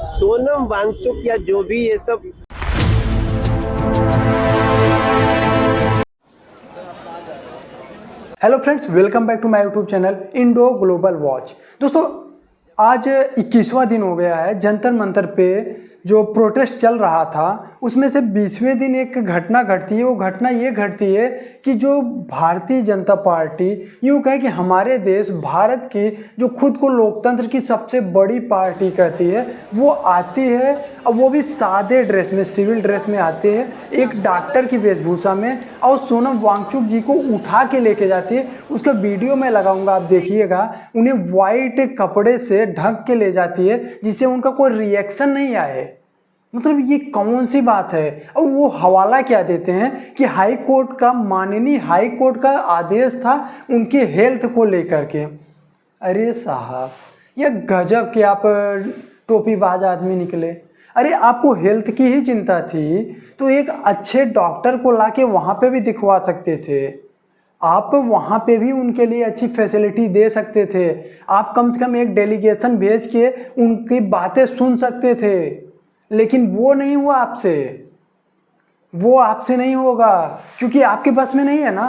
सोनम वांगचुक या जो भी ये सब hello friends, welcome back to my YouTube channel Indo Global Watch. दोस्तों, आज 21वां दिन हो गया है। जंतर मंतर पे जो प्रोटेस्ट चल रहा था उसमें से 20वें दिन एक घटना घटती है। वो घटना ये घटती है कि जो भारतीय जनता पार्टी, यूँ कहें कि हमारे देश भारत की जो खुद को लोकतंत्र की सबसे बड़ी पार्टी कहती है, वो आती है और वो भी सादे ड्रेस में, सिविल ड्रेस में आती है, एक डॉक्टर की वेशभूषा में, और सोनम वांगचुक जी को उठा के लेके जाती है। उसका वीडियो मैं लगाऊंगा, आप देखिएगा। उन्हें वाइट कपड़े से ढक के ले जाती है जिससे उनका कोई रिएक्शन नहीं आए। मतलब ये कौन सी बात है? और वो हवाला क्या देते हैं कि हाई कोर्ट का, माननीय हाई कोर्ट का आदेश था उनके हेल्थ को लेकर के। अरे साहब, ये गजब के आप टोपीबाज आदमी निकले। अरे आपको हेल्थ की ही चिंता थी तो एक अच्छे डॉक्टर को लाके वहाँ पे भी दिखवा सकते थे। आप वहाँ पे भी उनके लिए अच्छी फैसिलिटी दे सकते थे। आप कम से कम एक डेलीगेशन भेज के उनकी बातें सुन सकते थे। लेकिन वो नहीं हुआ आपसे, वो आपसे नहीं होगा क्योंकि आपके बस में नहीं है ना।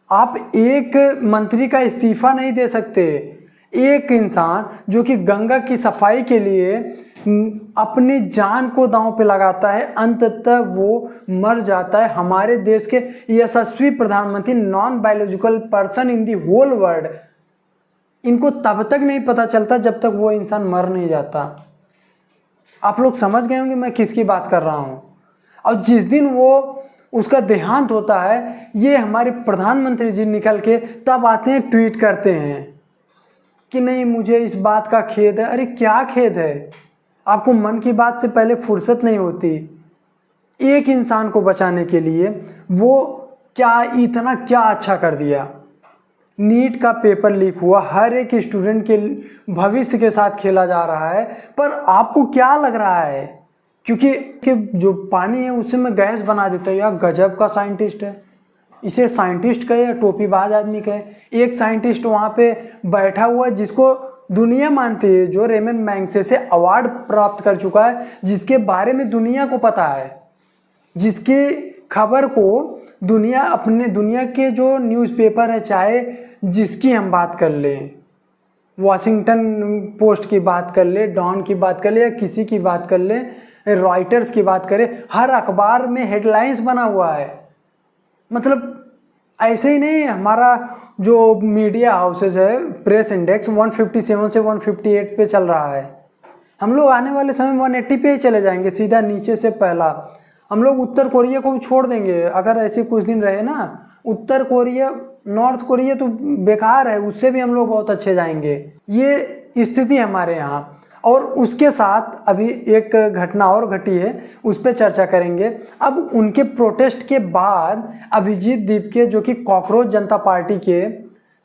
आप एक मंत्री का इस्तीफा नहीं दे सकते। एक इंसान जो कि गंगा की सफाई के लिए अपनी जान को दांव पे लगाता है, अंततः वो मर जाता है। हमारे देश के यशस्वी प्रधानमंत्री, non biological person in the whole world, इनको तब तक नहीं पता चलता जब तक वो इंसान मर नहीं जाता। आप लोग समझ गए होंगे मैं किसकी बात कर रहा हूँ। और जिस दिन वो उसका देहांत होता है, ये हमारे प्रधानमंत्री जी निकल के तब आते हैं, ट्वीट करते हैं कि नहीं, मुझे इस बात का खेद है। अरे क्या खेद है? आपको मन की बात से पहले फुर्सत नहीं होती? एक इंसान को बचाने के लिए वो क्या इतना क्या अच्छा कर दिया। नीट का पेपर लीक हुआ, हर एक स्टूडेंट के भविष्य के साथ खेला जा रहा है, पर आपको क्या लग रहा है? क्योंकि जो पानी है उससे मैं गैस बना देता हूँ। यार गजब का साइंटिस्ट है। इसे साइंटिस्ट कहे या टोपीबाज आदमी कहे। एक साइंटिस्ट वहाँ पे बैठा हुआ है जिसको दुनिया मानती है, जो रेमन मैग्सेसे अवार्ड प्राप्त कर चुका है, जिसके बारे में दुनिया को पता है, जिसकी खबर को दुनिया, अपने दुनिया के जो न्यूज़पेपर है, चाहे जिसकी हम बात कर लें, वॉशिंगटन पोस्ट की बात कर ले, डॉन की बात कर ले, या किसी की बात कर ले, रॉयटर्स की बात करें, हर अखबार में हेडलाइंस बना हुआ है। मतलब ऐसे ही नहीं, हमारा जो मीडिया हाउसेज है, प्रेस इंडेक्स 157 से 158 पे चल रहा है। हम लोग आने वाले समय 180 पे ही चले जाएंगे, सीधा नीचे से पहला। हम लोग उत्तर कोरिया को भी छोड़ देंगे अगर ऐसे कुछ दिन रहे ना। उत्तर कोरिया, नॉर्थ कोरिया तो बेकार है, उससे भी हम लोग बहुत अच्छे जाएंगे। ये स्थिति हमारे यहाँ। और उसके साथ अभी एक घटना और घटी है, उस पर चर्चा करेंगे। अब उनके प्रोटेस्ट के बाद अभिजीत दीपके, जो कि कॉकरोच जनता पार्टी के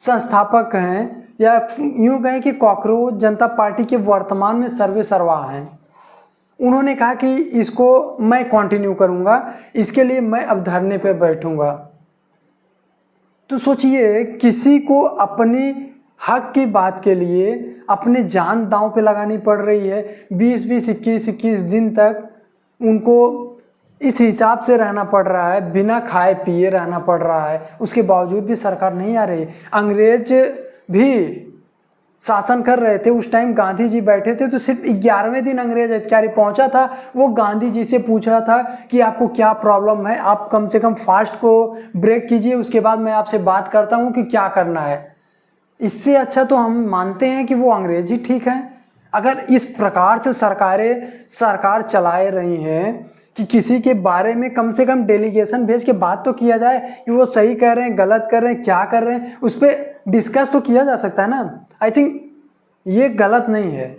संस्थापक हैं, या यूँ कहें कि कॉकरोच जनता पार्टी के वर्तमान में सर्वे सर्वा हैं, उन्होंने कहा कि इसको मैं कंटिन्यू करूँगा, इसके लिए मैं अब धरने पे बैठूँगा। तो सोचिए, किसी को अपनी हक की बात के लिए अपनी जान दांव पे लगानी पड़ रही है। 20-20, 21-21 दिन तक उनको इस हिसाब से रहना पड़ रहा है, बिना खाए पिए रहना पड़ रहा है। उसके बावजूद भी सरकार नहीं आ रही। अंग्रेज भी शासन कर रहे थे, उस टाइम गांधी जी बैठे थे, तो सिर्फ 11वें दिन अंग्रेज अधिकारी पहुंचा था। वो गांधी जी से पूछा था कि आपको क्या प्रॉब्लम है, आप कम से कम फास्ट को ब्रेक कीजिए, उसके बाद मैं आपसे बात करता हूं कि क्या करना है। इससे अच्छा तो हम मानते हैं कि वो अंग्रेज ही ठीक है। अगर इस प्रकार से सरकार चलाए रही हैं कि किसी के बारे में कम से कम डेलीगेशन भेज के बात तो किया जाए कि वो सही कर रहे हैं, गलत कर रहे हैं, क्या कर रहे हैं, उस पर डिस्कस तो किया जा सकता है ना। आई थिंक ये गलत नहीं है,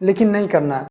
लेकिन नहीं करना है।